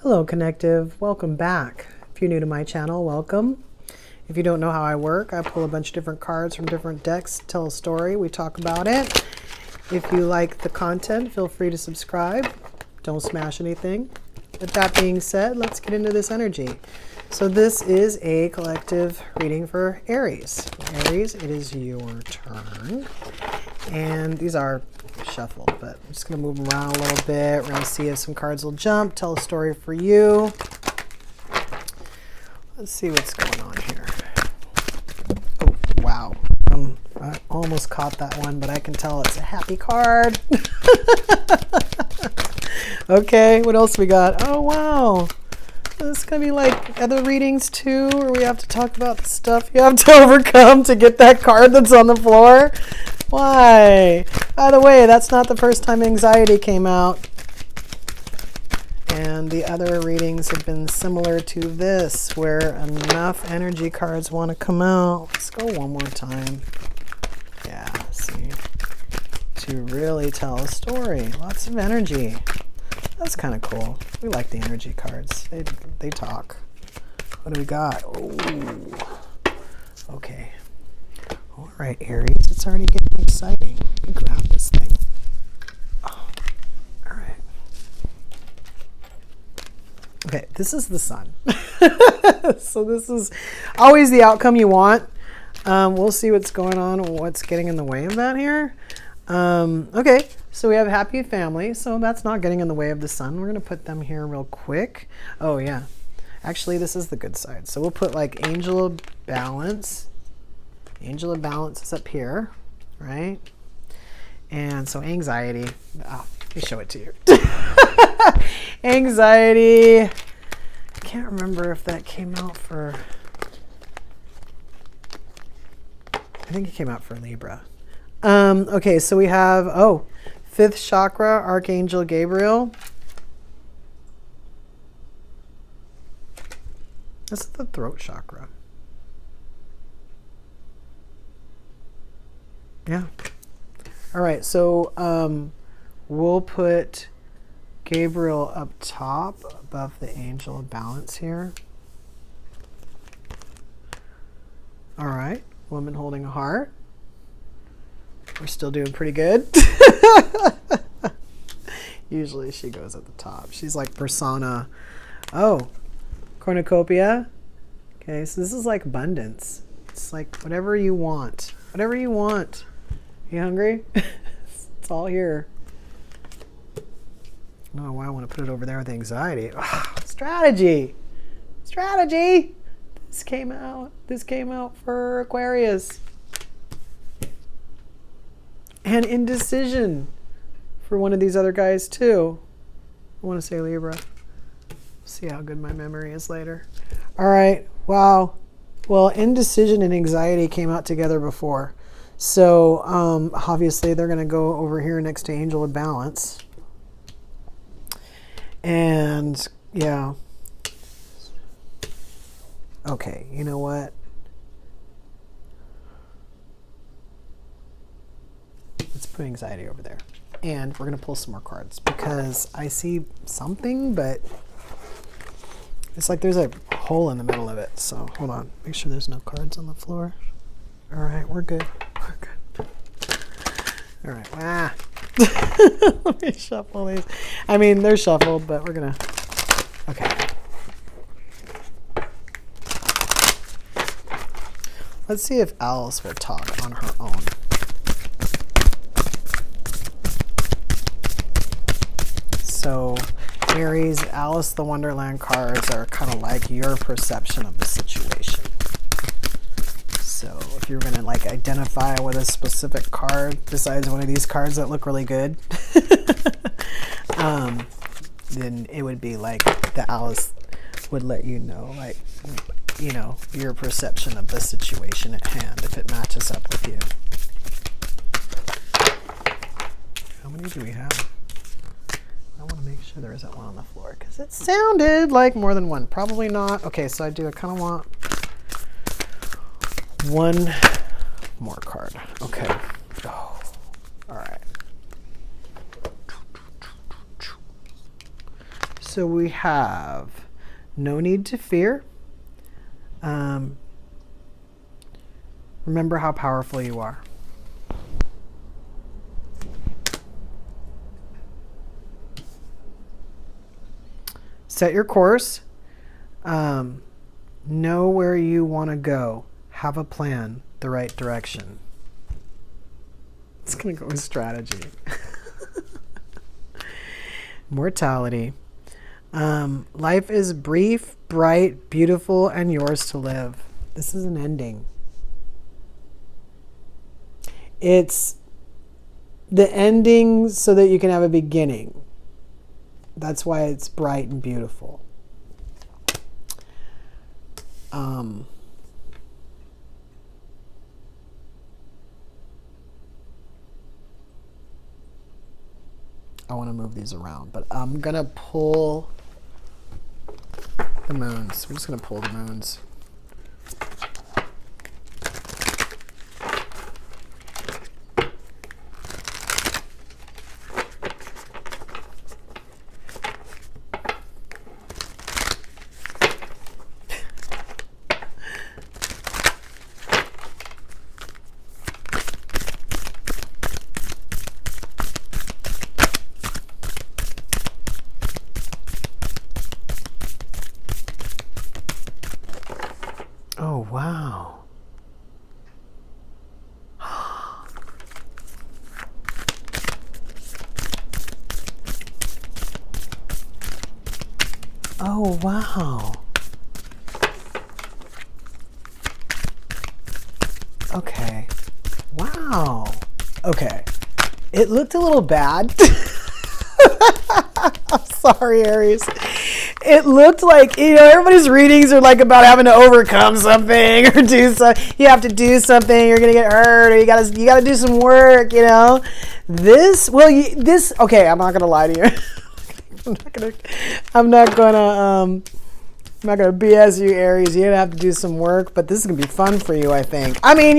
Hello, Connective. Welcome back. If you're new to my channel, welcome. If you don't know how I work, I pull a bunch of different cards from different decks, tell a story, we talk about it. If you like the content, feel free to subscribe. Don't smash anything. With that being said, let's get into this energy. So this is a collective reading for Aries. Aries, it is your turn. And these are shuffled, but I'm just going to move them around a little bit. We're going to see if some cards will jump, tell a story for you. Let's see what's going on here. Oh, wow. I almost caught that one, but I can tell it's a happy card. Okay, what else we got? Oh, wow. This is going to be like other readings too, where we have to talk about the stuff you have to overcome to get that card that's on the floor. Why? By the way, that's not the first time anxiety came out. And the other readings have been similar to this, where enough energy cards want to come out. Let's go one more time. Yeah, see. To really tell a story. Lots of energy. That's kind of cool. We like the energy cards. They talk. What do we got? Oh, okay. All right, Aries. It's already getting exciting. Let me grab this thing. Oh, all right. Okay, this is the sun. So this is always the outcome you want. We'll see what's going on, what's getting in the way of that here. Okay, so we have happy family, so that's not getting in the way of the sun. We're going to put them here real quick. Oh, yeah. Actually, this is the good side. So we'll put like Angel of Balance. Angel of Balance is up here, right? And so anxiety. Oh, let me show it to you. Anxiety. I can't remember if that came out for... I think it came out for Libra. Okay, so we have, fifth chakra, Archangel Gabriel. That's the throat chakra. Yeah. All right, so we'll put Gabriel up top above the Angel of Balance here. All right, woman holding a heart. We're still doing pretty good. Usually she goes at the top. She's like persona. Oh, cornucopia. Okay, so this is like abundance. It's like whatever you want. Whatever you want. You hungry? It's all here. I don't know why I want to put it over there with anxiety. Strategy. Strategy. This came out. This came out for Aquarius. And indecision for one of these other guys too. I want to say Libra. See how good my memory is later. All right. Wow. Well, indecision and anxiety came out together before. So obviously they're going to go over here next to Angel of Balance. And yeah. Okay. You know what? Let's put anxiety over there. And we're going to pull some more cards because I see something, but it's like there's a hole in the middle of it. So hold on. Make sure there's no cards on the floor. All right, we're good. We're good. All right. Let me shuffle these. I mean, they're shuffled, but we're going to... Okay. Let's see if Alice will talk on her own. So Aries, Alice the Wonderland cards are kind of like your perception of the situation. So if you're going to like identify with a specific card besides one of these cards that look really good, then it would be like the Alice would let you know, like, you know, your perception of the situation at hand if it matches up with you. How many do we have? I want to make sure there isn't one on the floor because it sounded like more than one. Probably not. Okay, so I kind of want one more card. Okay. Oh, all right. So we have no need to fear. Remember how powerful you are. Set your course. Know where you want to go. Have a plan, the right direction. It's going to go with strategy. Mortality. Life is brief, bright, beautiful, and yours to live. This is an ending. It's the ending so that you can have a beginning. That's why it's bright and beautiful. I want to move these around, but I'm going to pull the moons. We're just going to pull the moons. Oh, wow. Oh, wow. Okay. Wow. Okay. It looked a little bad. I'm sorry, Aries. It looked like, everybody's readings are like about having to overcome something or do something. You have to do something. You're gonna get hurt, or you gotta do some work. This. Well, okay. I'm not gonna lie to you. I'm not gonna BS you, Aries. You're gonna have to do some work, but this is gonna be fun for you, I think. I mean,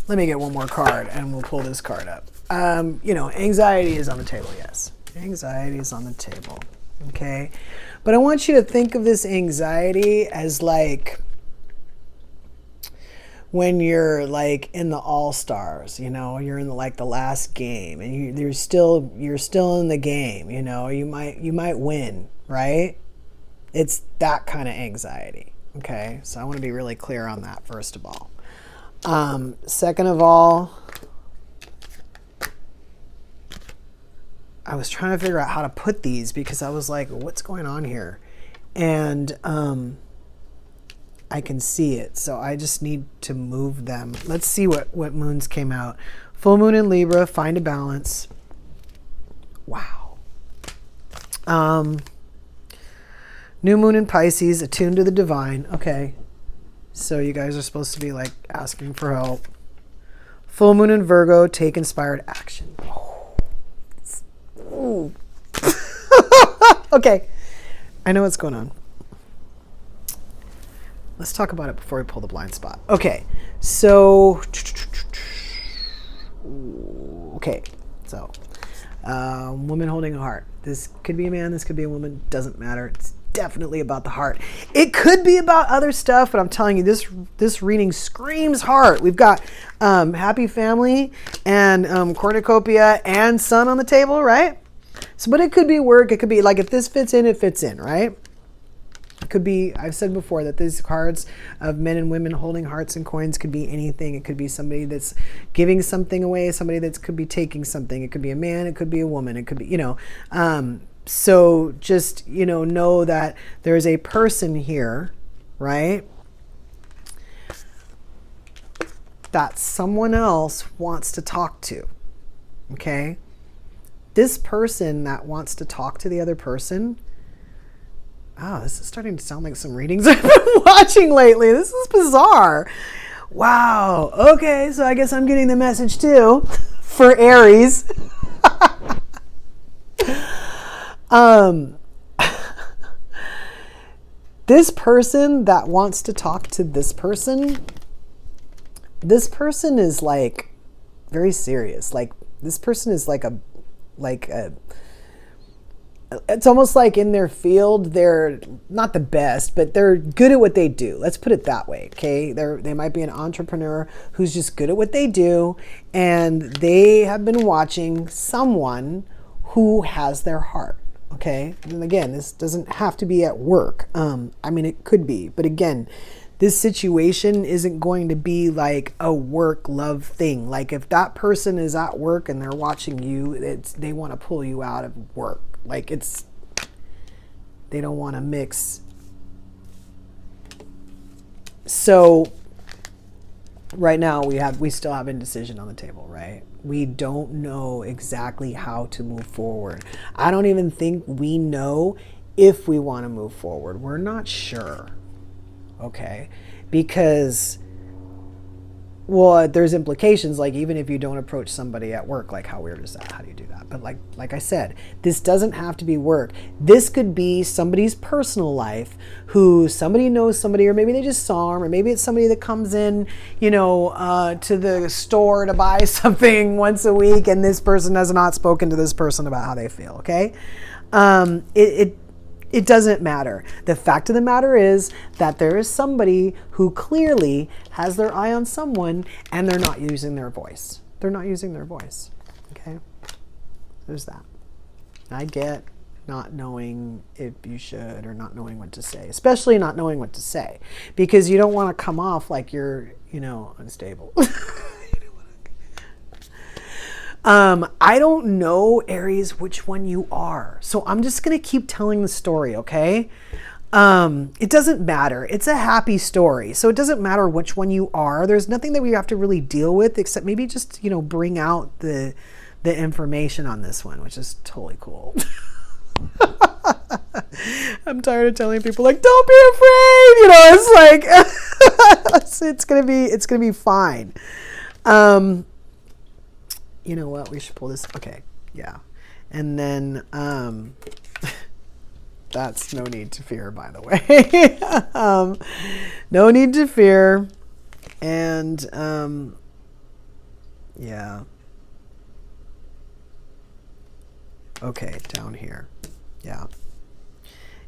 Let me get one more card, and we'll pull this card up. Anxiety is on the table. Yes. Anxiety is on the table, okay? But I want you to think of this anxiety as like when you're like in the All-Stars, you're in the last game, and you're still in the game, you might win, right? It's that kind of anxiety, okay? So I want to be really clear on that first of all. Second of all, I was trying to figure out how to put these because I was like, what's going on here? And I can see it. So I just need to move them. Let's see what moons came out. Full moon in Libra, find a balance. Wow. New moon in Pisces, attuned to the divine. Okay. So you guys are supposed to be like asking for help. Full moon in Virgo, take inspired action. Ooh. Okay, I know what's going on. Let's talk about it before we pull the blind spot. Okay, so woman holding a heart. This could be a man, this could be a woman, doesn't matter. It's definitely about the heart. It could be about other stuff, but I'm telling you, this reading screams heart. We've got happy family and cornucopia and sun on the table, right? So, but it could be work. It could be like, if this fits in, it fits in, right? It could be, I've said before that these cards of men and women holding hearts and coins could be anything. It could be somebody that's giving something away, somebody that could be taking something. It could be a man, it could be a woman, it could be, so just, know that there's a person here, right, that someone else wants to talk to, okay? This person that wants to talk to the other person, this is starting to sound like some readings I've been watching lately. This is bizarre. Wow. Okay, so I guess I'm getting the message too for Aries. This person that wants to talk to this person is like very serious. Like, this person is like a it's almost like in their field, they're not the best, but they're good at what they do. Let's put it that way, okay? They might be an entrepreneur who's just good at what they do, and they have been watching someone who has their heart, okay? And again, this doesn't have to be at work. I mean, it could be, but again, this situation isn't going to be like a work-love thing. Like if that person is at work and they're watching you, they want to pull you out of work. Like they don't want to mix. So right now we still have indecision on the table, right? We don't know exactly how to move forward. I don't even think we know if we want to move forward. We're not sure. Okay, because, well, there's implications, like even if you don't approach somebody at work, like how weird is that? How do you do that? But like I said, this doesn't have to be work. This could be somebody's personal life, who somebody knows somebody, or maybe they just saw them, or maybe it's somebody that comes in, you know, to the store to buy something once a week, and this person has not spoken to this person about how they feel. Okay, it doesn't matter. The fact of the matter is that there is somebody who clearly has their eye on someone, and they're not using their voice. They're not using their voice. Okay? There's that. I get not knowing if you should, or not knowing what to say, especially not knowing what to say, because you don't want to come off like you're, you know, unstable. I don't know, Aries, which one you are. So I'm just going to keep telling the story, okay? It doesn't matter. It's a happy story. So it doesn't matter which one you are. There's nothing that we have to really deal with, except maybe just, you know, bring out the information on this one, which is totally cool. I'm tired of telling people, like, don't be afraid. You know, it's like, it's going to be fine. You know what? We should pull this. Okay. Yeah. And then, that's no need to fear, by the way. No need to fear. And, yeah. Okay. Down here. Yeah.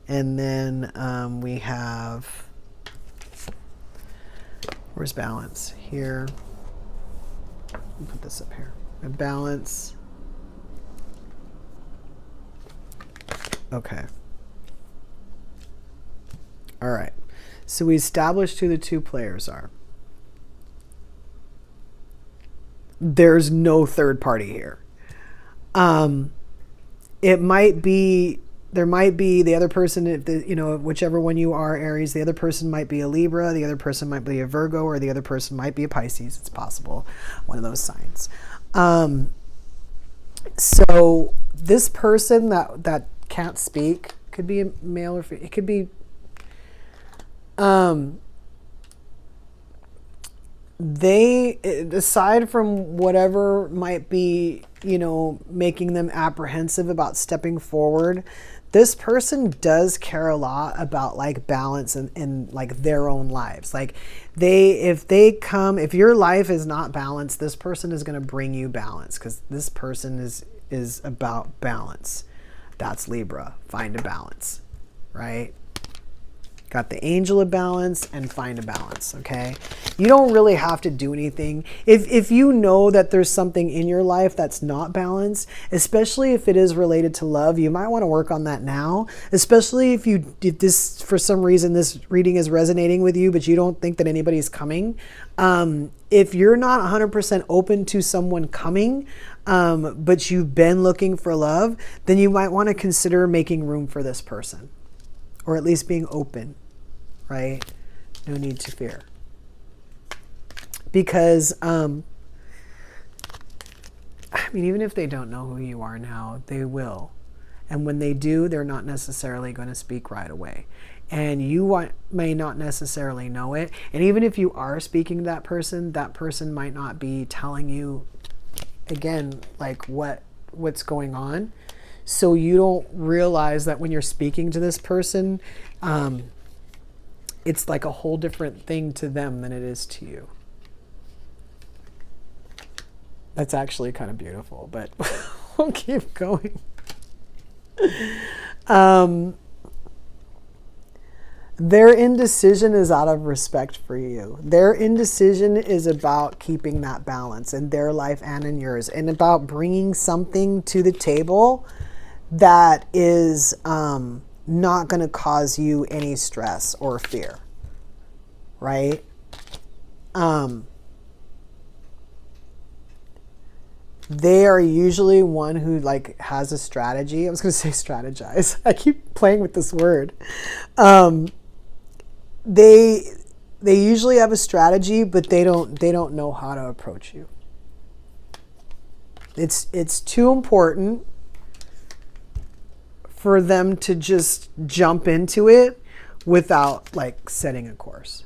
And then, we have, where's balance? Here. Put this up here. A balance. Okay. All right. So we established who the two players are. There's no third party here. It might be, there might be the other person, if the, you know, whichever one you are, Aries, the other person might be a Libra, the other person might be a Virgo, or the other person might be a Pisces. It's possible. One of those signs. So this person that can't speak, could be a male or female, it could be, they, aside from whatever might be, you know, making them apprehensive about stepping forward, this person does care a lot about like balance in like their own lives. Like if your life is not balanced, this person is going to bring you balance, because this person is about balance. That's Libra. Find a balance, right? Got the angel of balance and find a balance, okay? You don't really have to do anything. If you know that there's something in your life that's not balanced, especially if it is related to love, you might want to work on that now, especially if this, for some reason, this reading is resonating with you, but you don't think that anybody's coming. If you're not 100% open to someone coming, but you've been looking for love, then you might want to consider making room for this person. Or at least being open, right? No need to fear. Because, I mean, even if they don't know who you are now, they will. And when they do, they're not necessarily going to speak right away. And you may not necessarily know it. And even if you are speaking to that person might not be telling you, again, like what's going on. So you don't realize that when you're speaking to this person, it's like a whole different thing to them than it is to you. That's actually kind of beautiful, but we'll keep going. Their indecision is out of respect for you. Their indecision is about keeping that balance in their life and in yours, and about bringing something to the table that is not going to cause you any stress or fear, right? They are usually one who like has a strategy. I was going to say strategize. I keep playing with this word. They usually have a strategy, but they don't know how to approach you. It's too important for them to just jump into it without like setting a course.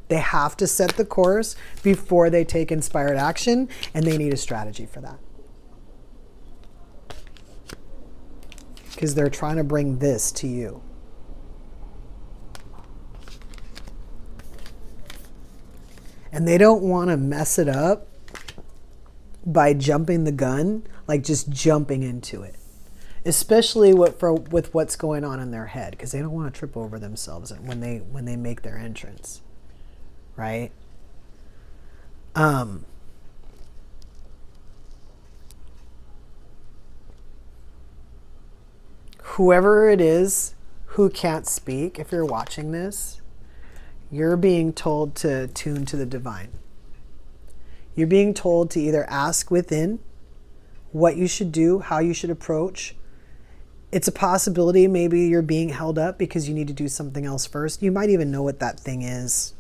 They have to set the course before they take inspired action, and they need a strategy for that. Because they're trying to bring this to you. And they don't want to mess it up by jumping the gun, like just jumping into it. Especially with what's going on in their head, because they don't want to trip over themselves when they make their entrance, right? Whoever it is who can't speak, if you're watching this, you're being told to tune to the divine. You're being told to either ask within what you should do, how you should approach. It's a possibility maybe you're being held up because you need to do something else first. You might even know what that thing is.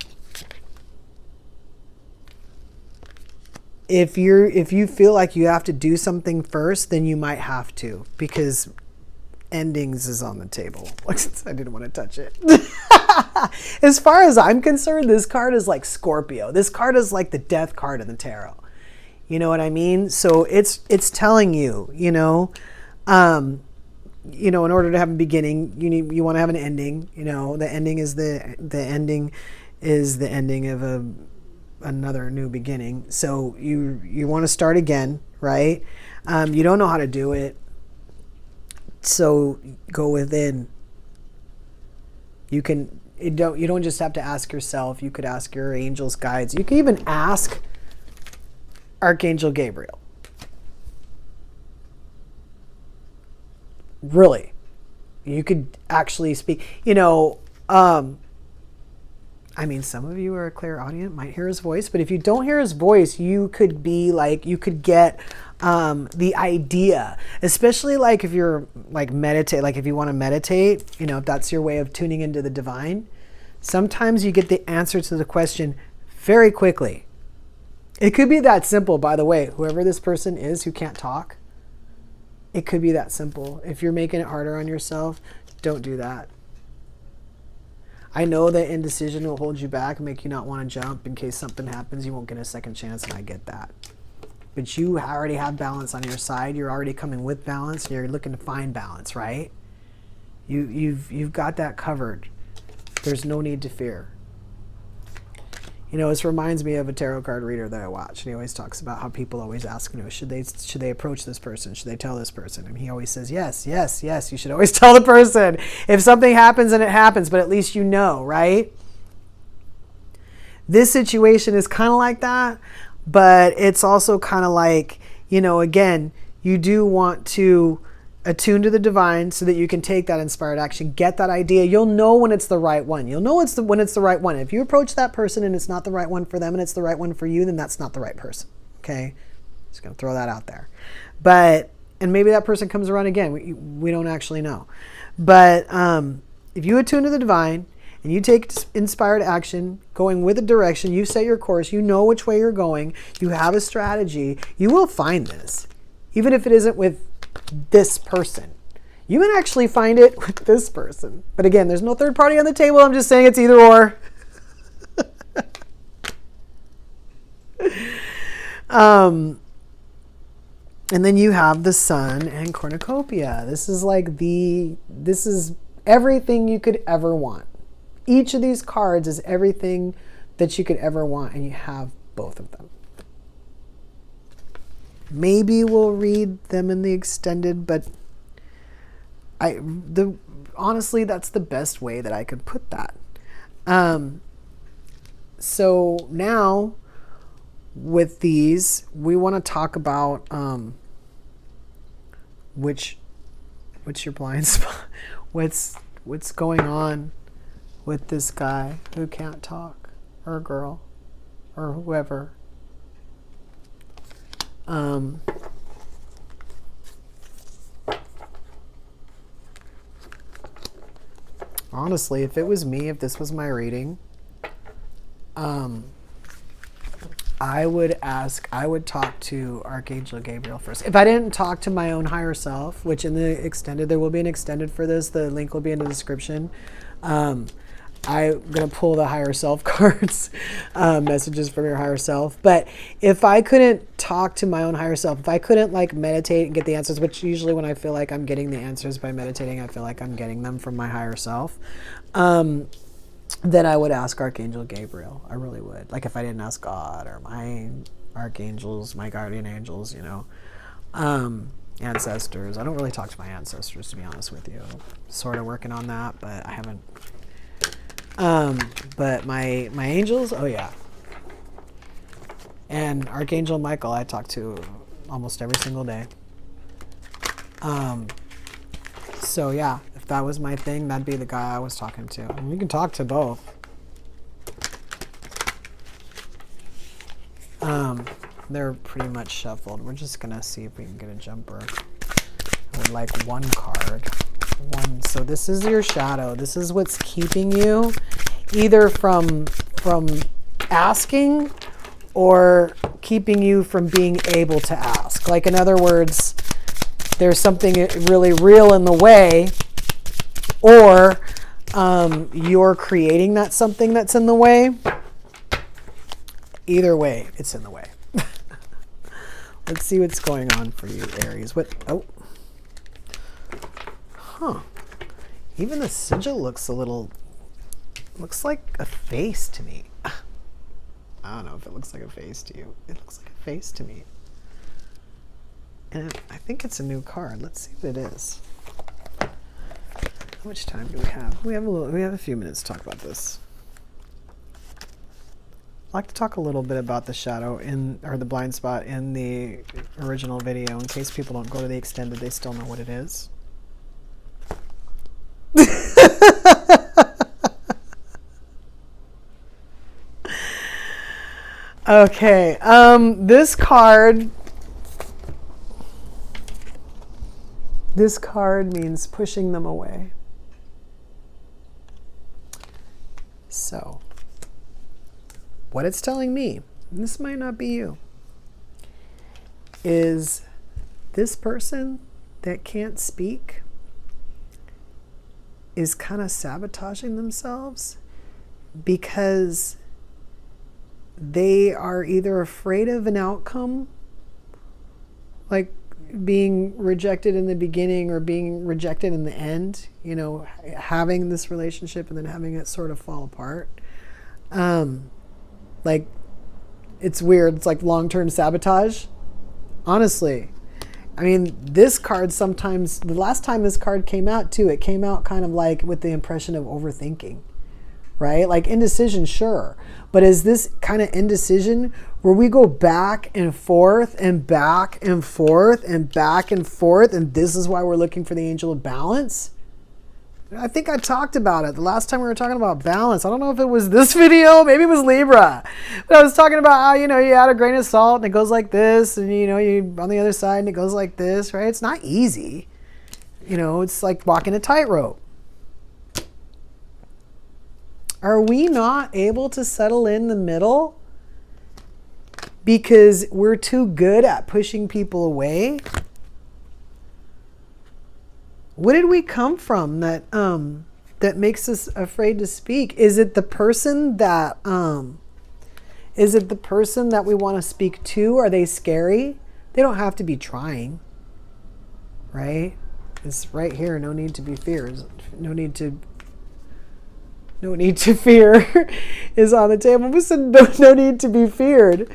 If you feel like you have to do something first, then you might have to, because endings is on the table. I didn't want to touch it. As far as I'm concerned, this card is like Scorpio. This card is like the death card in the tarot. You know what I mean? So it's telling you, in order to have a beginning, you want to have an ending. The ending is the ending of another new beginning. So you want to start again, right? You don't know how to do it, so go within. You don't just have to ask yourself. You could ask your angels, guides. You can even ask Archangel Gabriel. Really, you could actually speak. Some of you are clairaudient, might hear his voice, but if you don't hear his voice, you could get the idea, especially like if you're like meditate, like if you want to meditate, if that's your way of tuning into the divine, sometimes you get the answer to the question very quickly. It could be that simple, by the way, whoever this person is who can't talk, it could be that simple. If you're making it harder on yourself, don't do that. I know that indecision will hold you back and make you not want to jump in case something happens. You won't get a second chance, and I get that. But you already have balance on your side. You're already coming with balance. You're looking to find balance, right? You've got that covered. There's no need to fear. This reminds me of a tarot card reader that I watch, and he always talks about how people always ask, should they approach this person? Should they tell this person? And he always says, yes, yes, yes, you should always tell the person. If something happens, then it happens, but at least you know, right? This situation is kind of like that, but it's also kind of like, again, you do want to attune to the divine so that you can take that inspired action, get that idea. You'll know when it's the right one. You'll know when it's the right one. If you approach that person and it's not the right one for them and it's the right one for you, then that's not the right person. Okay? Just going to throw that out there. And maybe that person comes around again. We don't actually know. But if you attune to the divine and you take inspired action, going with a direction, you set your course, you know which way you're going, you have a strategy, you will find this. Even if it isn't with this person. You can actually find it with this person. But again, there's no third party on the table. I'm just saying it's either or. And then you have the sun and cornucopia. This is everything you could ever want. Each of these cards is everything that you could ever want, and you have both of them. Maybe we'll read them in the extended, but honestly, that's the best way that I could put that. So now with these, we want to talk about what's your blind spot? What's going on with this guy who can't talk, or girl, or whoever. Honestly, if it was me, if this was my reading, I would talk to Archangel Gabriel first. If I didn't talk to my own higher self, which in the extended, there will be an extended for this. The link will be in the description. I'm going to pull the higher self cards, messages from your higher self. But if I couldn't talk to my own higher self, if I couldn't like meditate and get the answers, which usually when I feel like I'm getting the answers by meditating, I feel like I'm getting them from my higher self. Then I would ask Archangel Gabriel. I really would. Like if I didn't ask God or my archangels, my guardian angels, you know, ancestors. I don't really talk to my ancestors, to be honest with you. Sort of working on that, but I haven't. But my angels, oh yeah. And Archangel Michael, I talk to almost every single day. So yeah, if that was my thing, that'd be the guy I was talking to. I mean, you can talk to both. They're pretty much shuffled. We're just gonna see if we can get a jumper. I would like one card. One. So this is your shadow. This is what's keeping you either from asking or keeping you from being able to ask. Like in other words, there's something really real in the way, or you're creating that something that's in the way. Either way, it's in the way. Let's see what's going on for you, Aries. Even the sigil looks like a face to me. I don't know if it looks like a face to you. It looks like a face to me. And I think it's a new card. Let's see what it is. How much time do we have? We have a few minutes to talk about this. I'd like to talk a little bit about the shadow or the blind spot in the original video in case people don't go to the extended, they still know what it is. Okay, this card means pushing them away. So, what it's telling me, and this might not be you, is this person that can't speak is kind of sabotaging themselves because they are either afraid of an outcome, like being rejected in the beginning or being rejected in the end, you know, having this relationship and then having it sort of fall apart. Like, it's weird. It's like long-term sabotage. Honestly. I mean, this card sometimes, the last time this card came out too, it came out kind of like with the impression of overthinking, right? Like indecision, sure. But is this kind of indecision where we go back and forth and back and forth and back and forth, and this is why we're looking for the angel of balance? I think I talked about it the last time we were talking about balance. I don't know if it was this video, maybe it was Libra. But I was talking about how, you know, you add a grain of salt and it goes like this, and you know, you on the other side and it goes like this, right? It's not easy. You know, it's like walking a tightrope. Are we not able to settle in the middle because we're too good at pushing people away? What did we come from that makes us afraid to speak? Is it the person that we want to speak to? Are they scary? They don't have to be trying, right? It's right here. No need to be feared. No need to fear is on the table. We said no need to be feared.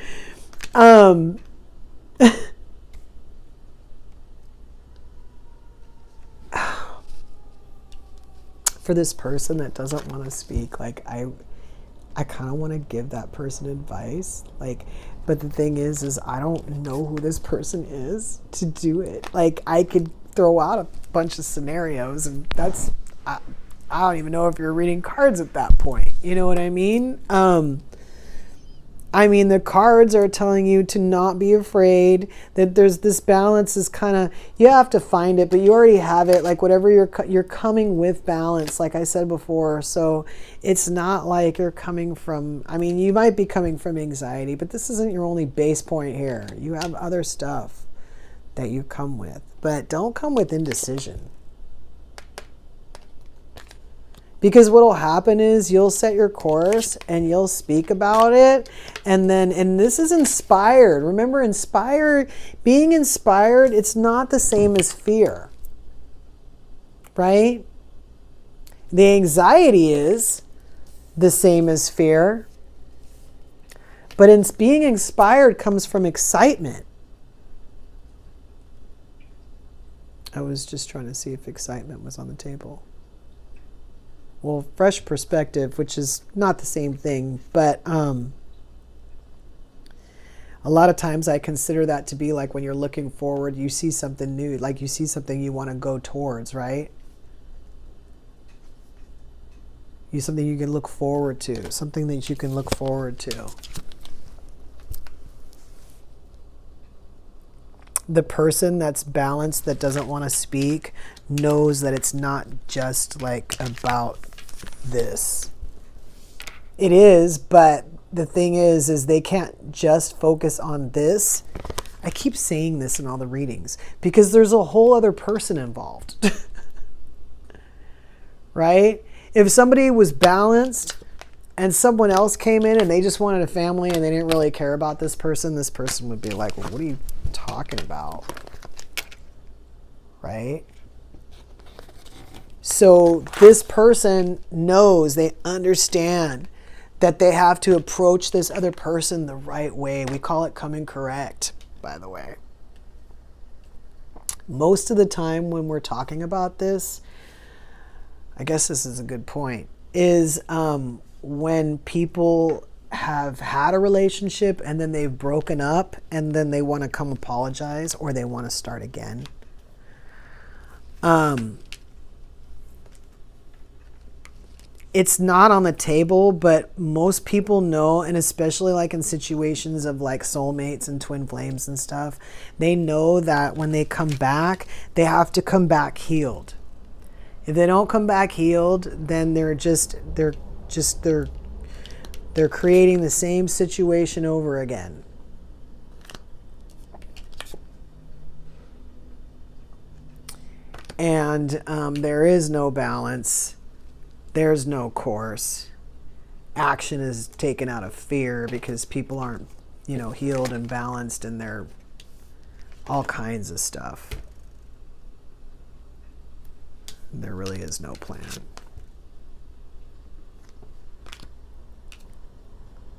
for this person that doesn't want to speak, like I kind of want to give that person advice, like, but the thing is I don't know who this person is to do it. Like, I could throw out a bunch of scenarios, and that's, I don't even know if you're reading cards at that point. You know what I mean? I mean, the cards are telling you to not be afraid, that there's this balance is kind of, you have to find it, but you already have it. Like, whatever you're coming with balance, like I said before. So it's not like you're coming from, I mean, you might be coming from anxiety, but this isn't your only base point here. You have other stuff that you come with, but don't come with indecision. Because what will happen is you'll set your course and you'll speak about it. And this is inspired. Remember, being inspired, it's not the same as fear. Right? The anxiety is the same as fear. But being inspired comes from excitement. I was just trying to see if excitement was on the table. Well, fresh perspective, which is not the same thing, but a lot of times I consider that to be like when you're looking forward, you see something new, like you see something you want to go towards, right? Something you can look forward to, something that you can look forward to. The person that's balanced, that doesn't want to speak, knows that it's not just like about this. It is, but the thing is they can't just focus on this. I keep saying this in all the readings because there's a whole other person involved. Right? If somebody was balanced and someone else came in and they just wanted a family and they didn't really care about this person would be like, well, what are you talking about? Right? So this person knows, they understand that they have to approach this other person the right way. We call it coming correct, by the way. Most of the time when we're talking about this, I guess this is a good point, is when people have had a relationship and then they've broken up and then they want to come apologize or they want to start again. It's not on the table, but most people know, and especially like in situations of like soulmates and twin flames and stuff, they know that when they come back, they have to come back healed. If they don't come back healed, then they're creating the same situation over again. And there is no balance. There's no course. Action is taken out of fear because people aren't, healed and balanced, and they're all kinds of stuff. There really is no plan.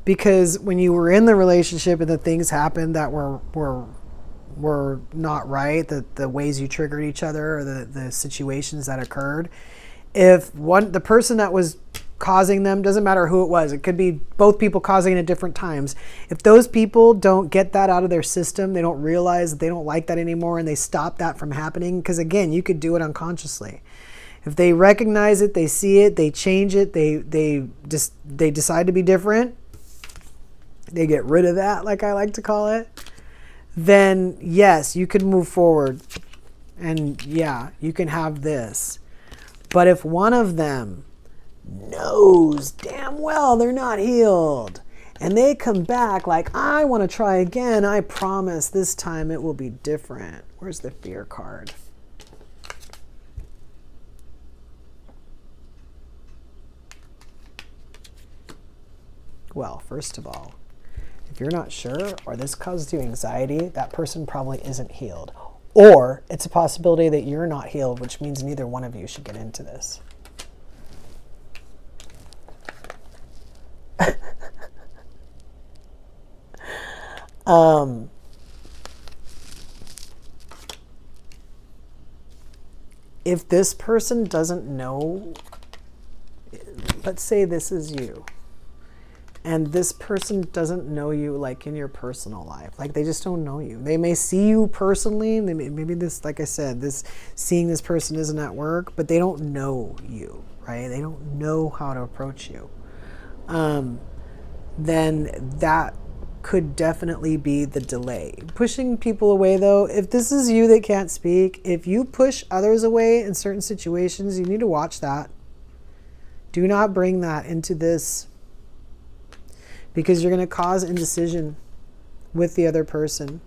Because when you were in the relationship and the things happened that were not right, the ways you triggered each other or the situations that occurred, if the person that was causing them, doesn't matter who it was, it could be both people causing it at different times. If those people don't get that out of their system, they don't realize that they don't like that anymore and they stop that from happening, because again, you could do it unconsciously. If they recognize it, they see it, they change it, they decide to be different, they get rid of that, like I like to call it, then yes, you can move forward and yeah, you can have this. But if one of them knows damn well they're not healed and they come back like, I want to try again, I promise this time it will be different. Where's the fear card? Well, first of all, if you're not sure or this causes you anxiety, that person probably isn't healed. Or it's a possibility that you're not healed, which means neither one of you should get into this. If this person doesn't know let's say this is you, and this person doesn't know you like in your personal life. Like they just don't know you. They may see you personally. Maybe this, like I said, seeing this person isn't at work, but they don't know you, right? They don't know how to approach you. Then that could definitely be the delay. Pushing people away though, if this is you that can't speak, if you push others away in certain situations, you need to watch that. Do not bring that into this, because you're going to cause indecision with the other person.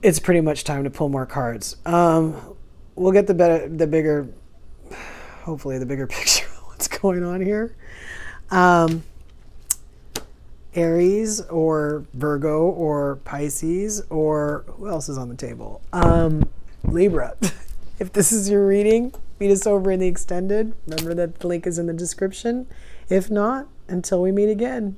It's pretty much time to pull more cards. We'll get the bigger, hopefully the bigger picture of what's going on here. Aries or Virgo or Pisces, or who else is on the table? Libra. If this is your reading, meet us over in the extended. Remember that the link is in the description. If not, until we meet again.